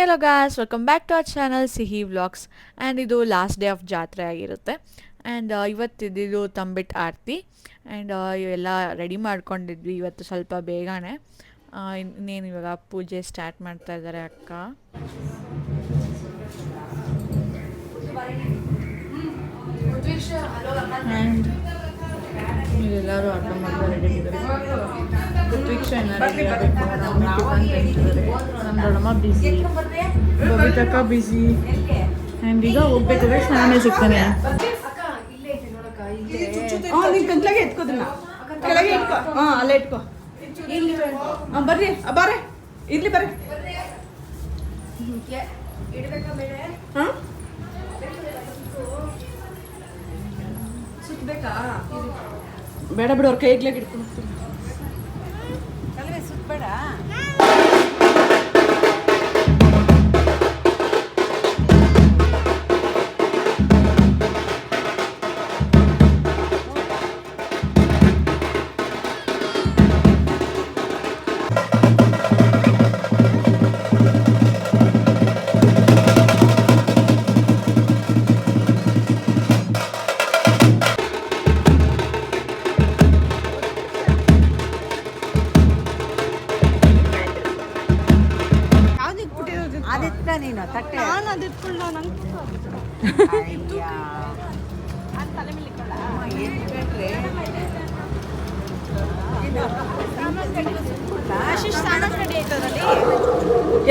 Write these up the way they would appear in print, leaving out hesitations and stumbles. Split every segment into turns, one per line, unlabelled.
Hello guys, welcome back to our channel Sihi vlogs. And ಇದು last day of ಜಾತ್ರೆ ಆಗಿರುತ್ತೆ. And ಇವತ್ತಿದ್ದು ತಂಬಿಟ್ಟು ಆರತಿ. And ಇವೆಲ್ಲ ರೆಡಿ ಮಾಡ್ಕೊಂಡಿದ್ವಿ ಇವತ್ತು ಸ್ವಲ್ಪ ಬೇಗನೆ. ಇನ್ನೇನು ಇವಾಗ ಪೂಜೆ ಸ್ಟಾರ್ಟ್ ಮಾಡ್ತಾ ಇದ್ದಾರೆ ಅಕ್ಕ. ಆ್ಯಂಡ್ ಇವೆಲ್ಲರೂ ಆಟ ಮಾಡ್ತಾ ರೆಡಿ ಇದ್ದಾರೆ. ಋತ್ವಿಕ್ಷ ರೆಡಿ ಆಗಬೇಕು, ನಮ್ಮ ಟಿಫನ್ ತಿಂತಿದ್ದಾರೆ, ನಮ್ಮ ದೊಡ್ಡಮ್ಮ ಬಿಸಿ, ಬಬಿತಕ್ಕ ಬಿಸಿ. ಆ್ಯಂಡ್ ಈಗ ಹೋಗ್ಬೇಕಾದ್ರೆ ಸ್ನಾನ ಸಿಗ್ತಾನೆ.
ನೀನು ಕಂಟ್ಲಾಗೆ ಎತ್ಕೋದನ್ನ ಕೆಳಗೆ ಇಟ್ಕೋ. ಅಲ್ಲೇ ಇಟ್ಕೋ. ಬರ್ರಿ ಬಾರೆ, ಇರ್ಲಿ ಬರ್ರಿ. ಸುತ್ತಬೇಕಾ? ಬೇಡ ಬಿಡು, ಅವ್ರ ಕೈಗ್ಲಾಗ ಇಟ್ಕೊಂಡು ಹೋಗ್ತೀನಿ. ಸುತ್ತಬೇಡ.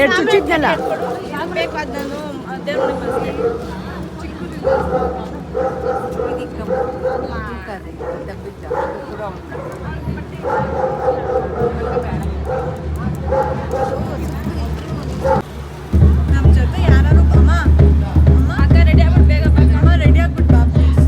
ಎರಡು ಚುಚ್ಚಿದ್ನಲ್ಲ ಬೇಕಾದ ನಾನು ನಮ್ಮ ಜೊತೆ ಯಾರು ಅಮ್ಮ ಅಕ್ಕ ರೆಡಿ ಆಗ್ಬಿಟ್ಟು ಬೇಗ ಅಮ್ಮ ರೆಡಿ ಆಗ್ಬಿಟ್ಟು ಬಾ ಪ್ಲೀಸ್.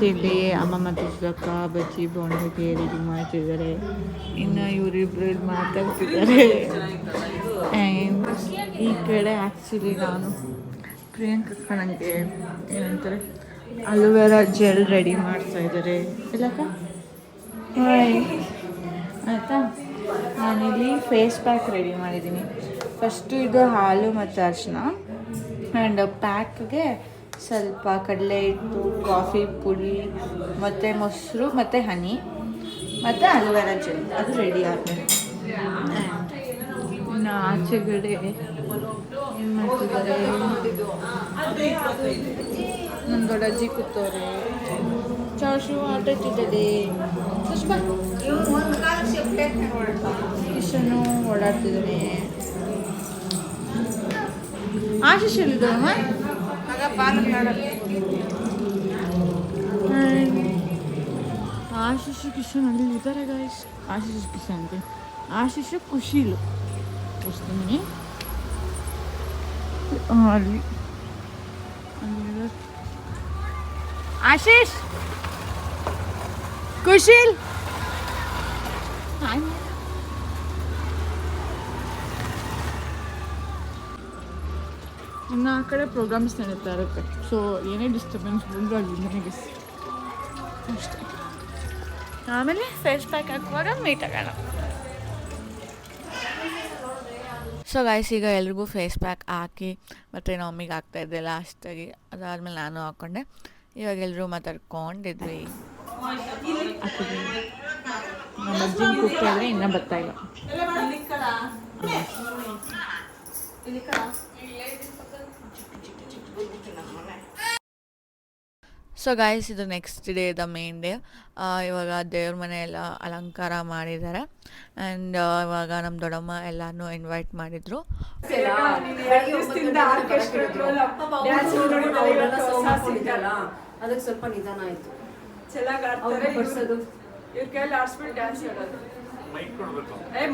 ಇಲ್ಲಿ ಅಮ್ಮ ಮತ್ತು ಸುಧಕ್ಕ ಬಜ್ಜಿ ಬೋಂಡಕ್ಕೆ ರೆಡಿ ಮಾಡ್ತಿದ್ದಾರೆ. ಇನ್ನು ಇವರಿಬ್ರು ಇಲ್ಲಿ ಮಾತಾಡ್ತಿದ್ದಾರೆ. ಆ್ಯಂಡ್ ಈ ಕಡೆ ಆ್ಯಕ್ಚುಲಿ ನಾನು ಪ್ರಿಯಾಂಕಕ್ಕ ನನಗೆ ಏನಂತಾರೆ ಅಲೋವೆರಾ ಜೆಲ್ ರೆಡಿ ಮಾಡ್ತಾ ಇದ್ದಾರೆ. ಇಲ್ಲಕ್ಕ ಆಯಿತಾ, ನಾನಿಲ್ಲಿ ಫೇಸ್ ಪ್ಯಾಕ್ ರೆಡಿ ಮಾಡಿದ್ದೀನಿ. ಫಸ್ಟು ಇದು ಹಾಲು ಮತ್ತು ಅರಿಶಿನ ಆ್ಯಂಡ್ ಪ್ಯಾಕ್ಗೆ ಸ್ವಲ್ಪ ಕಡಲೆ ಹಿಟ್ಟು, ಕಾಫಿ ಪುಡಿ ಮತ್ತು ಮೊಸರು ಮತ್ತು ಹನಿ ಮತ್ತು ಅಲೋವೆರಾ ಜೆಲ್ ಅದು ರೆಡಿ ಆದಮೇಲೆ ಇನ್ನು ಆಚೆಗಡೆ ಏನು ಮಾಡ್ತಿದ್ದಾರೆ, ನನ್ನ ದೊಡ್ಡಜ್ಜಿ ಕೂತವ್ರೆ, ಚಾಶು ಆಟಾಡ್ತಿದ್ದಾರೆ, ಕಿಶನು ಓಡಾಡ್ತಿದ್ದಾನೆ. ಆಶೀಶ್ ಎಲ್ಲಿದ್ದಾರಮ್ಮ? ಆಶೀಶ್ ಕಿಶನ್ ಅಲ್ಲಿ ಇದ್ದಾರೆ ಗೈಸ್. ಆಶೀಶ್ ಕಿಶನ್ ಅಂತ ಆಶೀಶ್ ಖುಷಿಲು ತೋರಿಸ್ತೀನಿ. ಅಲ್ಲಿ ಆಶೀಶ್ ಖುಷಿಲ್ ಇನ್ನು ಆ ಕಡೆ ಪ್ರೋಗ್ರಾಮ್ಸ್ ನಡೀತಾ ಇರುತ್ತೆ. ಸೊ ಏನೇ ಡಿಸ್ಟರ್ಬೆನ್ಸ್ ಬಂದರೂ ಅಲ್ಲಿ ನನಗೆ ಅಷ್ಟೇ. ಆಮೇಲೆ ಫೇಸ್ ಪ್ಯಾಕ್ ಹಾಕುವಾಗ ಮೀಟ್ ಆಗೋಣ. ಸೊ ಗೈಸ್, ಈಗ ಎಲ್ರಿಗೂ ಫೇಸ್ ಪ್ಯಾಕ್ ಹಾಕಿ ಮತ್ತು ನಮ್ಮ ಮಮ್ಮಿಗೆ ಹಾಕ್ತಾಯಿದ್ದೆ ಲಾಸ್ಟಾಗಿ. ಅದಾದಮೇಲೆ ನಾನು ಹಾಕ್ಕೊಂಡೆ. ಇವಾಗ ಎಲ್ಲರೂ ಮಾತಾಡ್ಕೊಂಡಿದ್ವಿ. ಹಾಕಿದ್ವಿ. ನಮ್ಮ ಅಜ್ಜಿನ ಕೂಗ್ತಾ ಇದ್ರೆ ಇನ್ನೂ ಬರ್ತಾಯಿಲ್ಲ. ಸೊ ಗೈಸ್, ಇದು next day the main day. ಇವಾಗ ದೇವ್ರ ಮನೆ ಎಲ್ಲ ಅಲಂಕಾರ ಮಾಡಿದ್ದಾರೆ. ಆ್ಯಂಡ್ ಇವಾಗ ನಮ್ಮ ದೊಡ್ಡಮ್ಮ ಎಲ್ಲನೂ ಇನ್ವೈಟ್ ಮಾಡಿದರು.
ಅದಕ್ಕೆ ಸ್ವಲ್ಪ ನಿಧಾನ ಆಯಿತು.
ಚೆನ್ನಾಗಿ ಆಡ್ತಾರೆ ಇವ್ರ ಕೈಯಲ್ಲಿ ಆಡ್ಸ್ಬಿಟ್ಟು ಡ್ಯಾನ್ಸ್ ಹೇಳೋದು.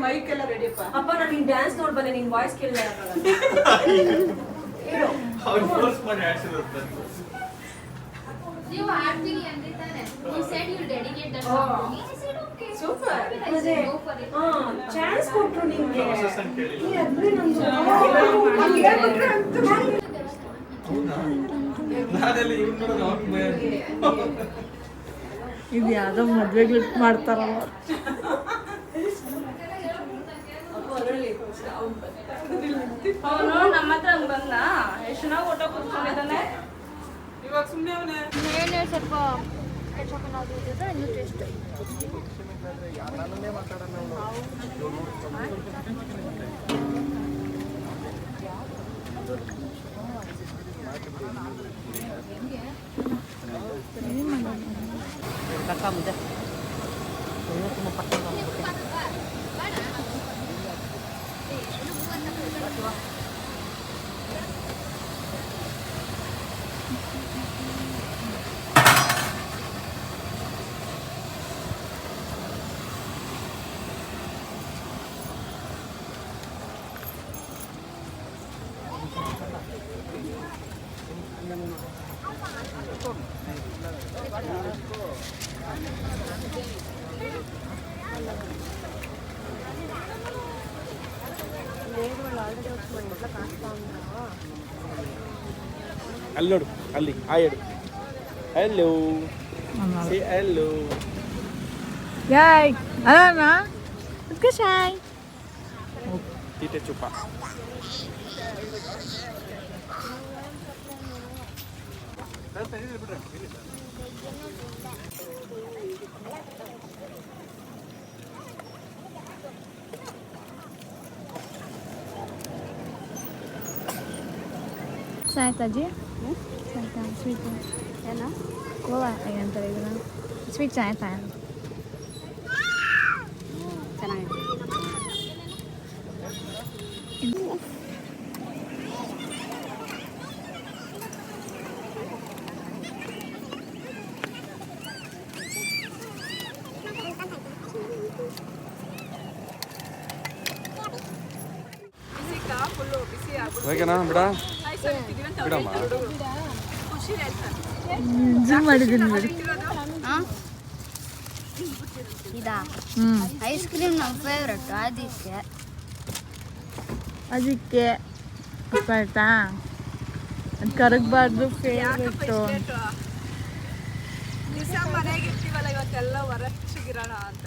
ಮೈಕ್ ಎಲ್ಲ ರೆಡಿಯಪ್ಪ.
ಅಪ್ಪ ನಾನು ನಿನ್ ಡ್ಯಾನ್ಸ್ ನೋಡಿ ಬಂದೆ, ನಿನ್ ವಾಯ್ಸ್ ಕೇಳಿಲ್ಲ.
You acting and you said you'll dedicate that song to me. I said okay.
Super.
I said go for it.
Chance ಕೊಟ್ರು ನಿಮ್ಗೆ.
ಇದು ಯಾವುದೋ ಮದುವೆಗಳು ಮಾಡ್ತಾರಲ್ಲ.
ಅವನು ನಮ್ಮ ಹತ್ರ ಬಂದ ಎಷ್ಟು ಚೆನ್ನಾಗಿ ಊಟ ಕೂತ್ಕೊಂಡಿದ್ದಾನೆ. ಇವಾಗ ಸುಮ್ಮನೆ ಅವನೇ
ಮೇಲೆ ಸ್ವಲ್ಪ ಹೆಚ್ಚು ಇದ್ರೆ ಇನ್ನೂ ಟೇಸ್ಟ್.
ಅಲ್ಲಿ ನೋಡು, ಅಲ್ಲಿ ಹಾಯ್ ಹೇಳು. ಹಲೋ ಸೇ ಹಲೋ.
ಯಾಯ್ ಅಲ್ಲ ಅದಕ್ಕೆ ಶಾಯ್
ತೀಟೆ ಚುಪ್ಪ.
ಸಾಯ್ತಾಜಿ ಸಾಯ್ತಾ ಸ್ವೀಟ್ ಏನೋ ಗೋವಾ ಏನಂತಾರೆ ಇದನ್ನ ಸ್ವೀಟ್ ಸಾಯ್ತಾ ಚೆನ್ನಾಗಿದೆ.
ಓಕೆನಾ ಬಿಡ ಬಿಡಮ್ಮ.
ಜೂಮ್ ಮಾಡಿದ್ದೀನಿ ನೋಡಿ.
ಇದಾ ಐಸ್ ಕ್ರೀಮ್ ನಮ್ಮ ಫೇವ್ರೆಟ್.
ಅದಕ್ಕೆ ಅರ್ಥ ಆಯ್ತಾ? ಅದು ಕರಗಬಾರ್ದು ಫೇವ್ರೆಟು.
ದಿವಸ ಮನೆಗೆ ಇರ್ತೀವಲ್ಲ, ಇವತ್ತೆಲ್ಲ ಹೊರಗಿರೋಣ ಅಂತ.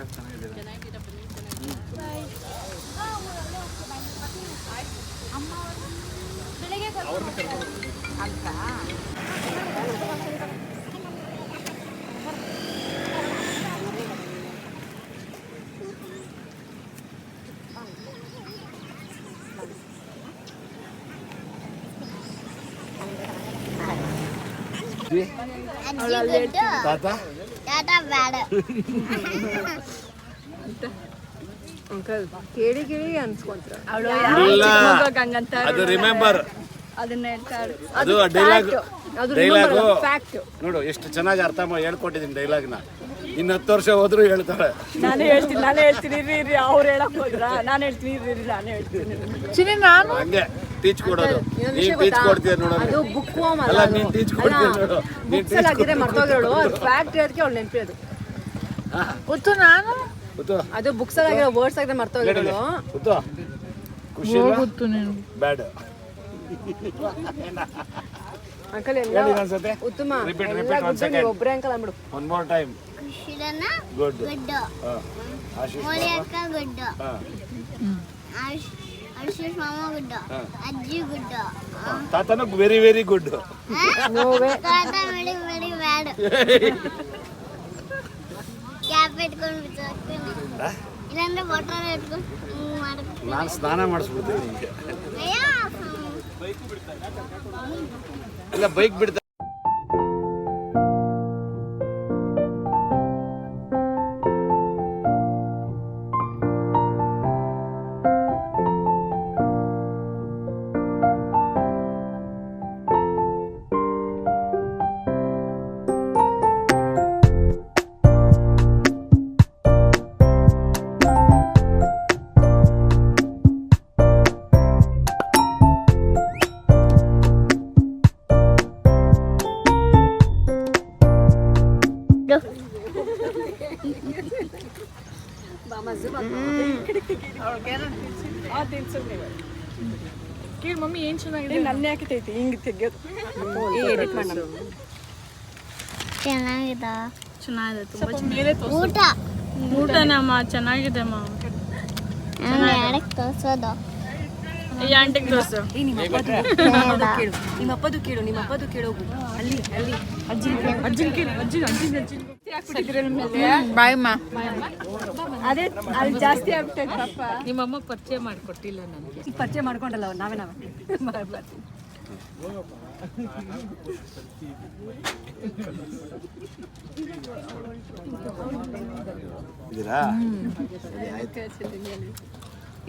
ಕೇಳಿ ಕೇಳಿ ಅನ್ಸ್ಕೊಂತ ಅವಳು
ಅದು ರಿಮೆಂಬರ್,
ಅದನ್ನ ಹೇಳ್ತಾಳೆ.
ಅದು ಡೈಲಾಗ್.
ಅದು
ಡೈಲಾಗು
ಫ್ಯಾಕ್ಟ್.
ನೋಡು ಎಷ್ಟು ಚೆನ್ನಾಗಿ ಅರ್ಥ ಹೇಳ್ಕೊಟ್ಟಿದ್ದೀನಿ ಡೈಲಾಗ್ನ.
ಇನ್ನು 10 ವರ್ಷ ಹೋದ್ರು ಹೇಳ್ತಾಳೆ.
ನಾನೇ ಹೇಳ್ತೀನಿ ಇರ್ರಿ ಅವ್ರು ಹೇಳಕ್ ಹೋದ್ರ ನಾನು ಹೇಳ್ತೀನಿ ಇರ್ರಿ ನಾನೇ ಹೇಳ್ತೀನಿ.
ಚಿನಿ ನಾನು
ಹಂಗೆ ಟೀಚ್ ಕೊಡೋದು. ನೀನ್ ಟೀಚ್ ಕೊಡ್ತೀಯ ನೋಡೋಣ.
ಅದು ಬುಕ್
ಅಲ್ಲ ನೀನ್ ಟೀಚ್ ಕೊಡ್ತೀಯ ನೋಡು. ನೀನ್ ಟೀಚ್
ಆಗಿದ್ರೆ ಮರ್ತೋಗಿರೋಳು ಫ್ಯಾಕ್ಟ್ರಿ ಅದಕ್ಕೆ ಅವ್ಳು ನೆನಪಿರೋದು.
ಗೊತ್ತು ನಾನು
ಗೊತ್ತು
ಅದು ಬುಕ್ಸ್ ಆಗಿರೋ ವರ್ಡ್ಸ್ ಆಗಿದ್ರೆ ಮರ್ತೋಗಿರೋಳು.
ಗೊತ್ತು ಖುಷಿ
ಗೊತ್ತು ನೀನು
ಬ್ಯಾಡ್
ಅಂಕಲ್ ಎಲ್ಲ
ಹೇಳಿ ಅನ್ಸತ್ತೆ.
ಉತ್ತಮ
Repeat,
ಎಲ್ಲ
repeat, one
good.
second.
ನೀವು ಒಬ್ರೇ ಅಂಕಲ್ ಅಂದ್ಬಿಡು.
One more time.
ಕುಶಿಲನ
ಗುಡ್
ಗುಡ್,
ಆಶೀಶ್
ಮೋಳಿ ಅಕ್ಕ ಗುಡ್,
ಹಾ
ಆಶೀಶ್ ಮಾಮ ಗುಡ್, ಅಜ್ಜಿ ಗುಡ್,
ತಾತನು ವೆರಿ ವೆರಿ ಗುಡ್.
ತಾತ ವೆರಿ ವೆರಿ ಬ್ಯಾಡ್. ಕ್ಯಾಪ್ ಇಟ್ಕೊಂಡು ಬಿಸಾಕ್ತೀನಿ, ಇಲ್ಲಾಂದ್ರೆ ಬಾಟಲ್ ಇಟ್ಕೊಂಡು ಮಾಡ್ತೀನಿ.
ನಾನು ಸ್ನಾನ ಮಾಡಿಸ್ಬಿಡ್ತೀನಿ ನಿಮಗೆ. ಇಲ್ಲ ಬೈಕ್ ಬಿಡ್ತಾ
ಕೇಳಿ ಮಮ್ಮಿ ಏನು ಚೆನ್ನಾಗಿದೆ.
ನನ್ನ ಯಾಕೆ ತೈತಿ ಹಿಂಗೆ ತೆಗಿಯೋದು.
ಎಡಿಟ್ ಮಾಡಿ
ಚೆನ್ನಾಗಿದೆ
ಚೆನ್ನಾಗಿದೆ ತುಂಬ ಮೇಲೆ
ಊಟ.
ಊಟನಮ್ಮ ಚೆನ್ನಾಗಿದೆ ಅಮ್ಮ.
ಯಾರಕ್ಕೆ ತೋರ್ಸೋದು?
ಈ ಆಂಟಿಗೆ ತೋರಿಸು.
ನಿಮ್ಮ ಅಪ್ಪದು ಕೇಳು ಅಲ್ಲಿ
ಅಜ್ಜಿನ ಕೇಳಿ ಬಾಯ್ ಮಾ.
ಅದೇ ಅಲ್ಲಿ ಜಾಸ್ತಿ ಆಗ್ಬಿಟ್ಟೈತೆ ಪಾಪ.
ನಿಮ್ಮಮ್ಮ ಪರಿಚಯ ಮಾಡಿಕೊಟ್ಟಿಲ್ಲ ನನಗೆ.
ಪರಿಚಯ ಮಾಡ್ಕೊಂಡಲ್ಲ ಅವ್ರು ನಾವೇ
ಇದೀರಾ?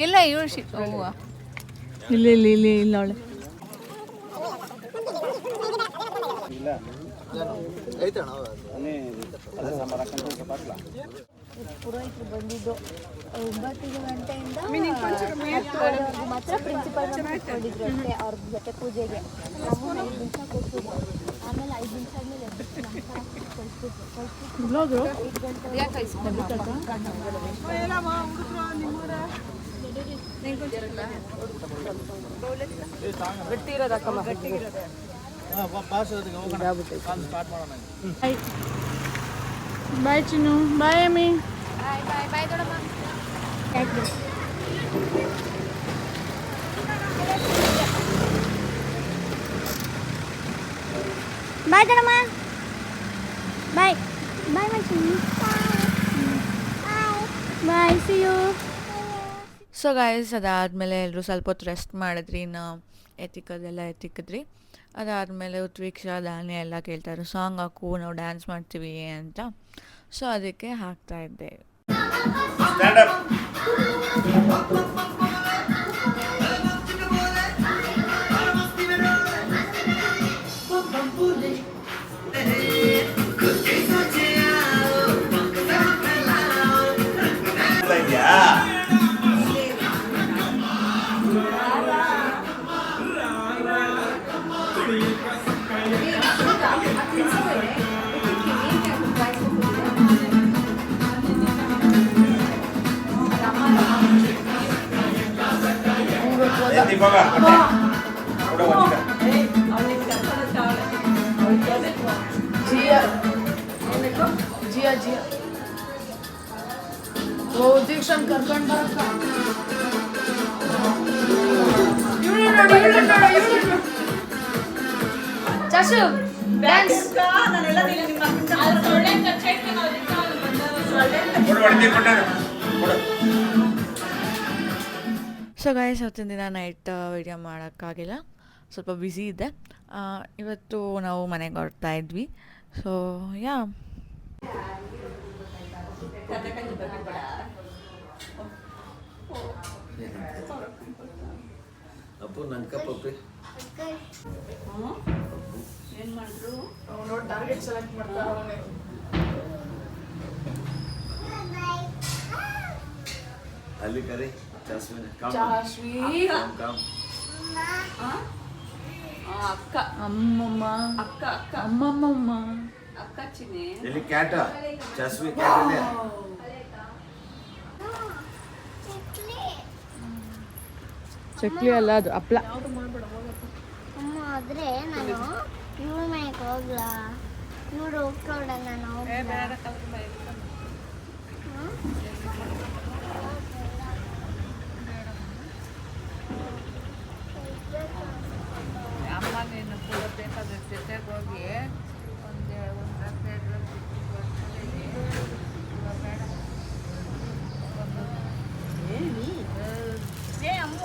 ಇಲ್ಲ ಇವಳು ಇಲ್ಲ ಅವಳೆ.
ಪುರೋಹಿತರು ಬಂದಿದ್ದು 9 ಗಂಟೆಯಿಂದ 10 ಮಾತ್ರ ಪ್ರಿನ್ಸಿಪಲ್ ಕೊಟ್ಟಿದ್ರು ಅಷ್ಟೇ ಅವ್ರ ಜೊತೆ ಪೂಜೆಗೆ. ನಾವು 5 ನಿಮಿಷ ಕೊಡ್ತಿದ್ವಿ, ಆಮೇಲೆ 5 ನಿಮಿಷ ಆದ್ಮೇಲೆ
ಬಾಯ್ ಚಿನ್ನು. ಬಾಯ್ ಅಮ್ಮಿ.
ಬಾಯ್ ದೊಡ್ಡಮ್ಮ.
ಬಾಯ್ ದೊಡ್ಡಮ್ಮ. Bye bye bye see you.
So guys ಅದಾದಮೇಲೆ ಎಲ್ಲರೂ ಸ್ವಲ್ಪ ಹೊತ್ತು ರೆಸ್ಟ್ ಮಾಡಿದ್ರಿ. ಇನ್ನು ಎತ್ತಿಕ್ಕದ್ರಿ. ಅದಾದಮೇಲೆ ಉತ್ವೀಕ್ಷಾ ಧಾನ್ಯ ಎಲ್ಲ ಕೇಳ್ತಾರೆ ಸಾಂಗ್ ಹಾಕು ನಾವು ಡ್ಯಾನ್ಸ್ ಮಾಡ್ತೀವಿ ಅಂತ. ಸೊ ಅದಕ್ಕೆ ಹಾಕ್ತಾಯಿದ್ದೆ.
Stand up.
ಜಿಯಾ ಓ ದೀಕ್ಷನ್ ಕರ್ಕೊಂಡು ಚಾಶು ಡ್ಯಾನ್ಸ್. ಸೊ ಗಾಯ್ಸ್ ಅವತ್ತಿನ ದಿನ ನೈಟ್ ವಿಡಿಯೋ ಮಾಡೋಕ್ಕಾಗಿಲ್ಲ, ಸ್ವಲ್ಪ ಬ್ಯುಸಿ ಇದ್ದೆ. ಇವತ್ತು ನಾವು ಮನೆಗೆ ಹೊರಡ್ತಾ ಇದ್ವಿ. ಸೊ ಯಾ
ಅಪ್ಪು ನಂಕ ಪಪ್ಪಿ
ಏನು ಮಾಡಿದ್ರು ನೋಡಿ ಟಾರ್ಗೆಟ್ ಸೆಲೆಕ್ಟ್ ಮಾಡ್ತಾರೆ.
ಅಲ್ಲಿ ಕರಿ ಜಾಸ್ಮಿನ್
ಜಾಸ್ವಿ
ಕಮ್
ಅಕ್ಕ
ಅಮ್ಮಮ್ಮ
ಅಕ್ಕ ಅಕ್ಕ
ಅಮ್ಮಮ್ಮಮ್ಮ
ಅಕ್ಕ ಚಿನ್ನೆ
ಎಲ್ಲಿ ಕ್ಯಾಟ ಜಾಸ್ಮಿನ್ ಕ್ಯಾಟ್ ಅಲ್ಲಿ
ಚಕ್ಲಿ ಅಲ್ಲ ಅದು ಹಪ್ಳ.
ಅಮ್ಮ ಆದ್ರೆ ನಾನು ಇವ್ರ ಮನೆಗೆ ಹೋಗ್ಲಾ ಇವ್ರು ಹೋಗ್ಕೊಡ ನಾನು
ಅಮ್ಮ ನೀನು ಕೂಡ ಬೇಕಾದ್ರೆ ಜೊತೆಗೆ ಹೋಗಿ ಒಂದು ಅಮ್ಮ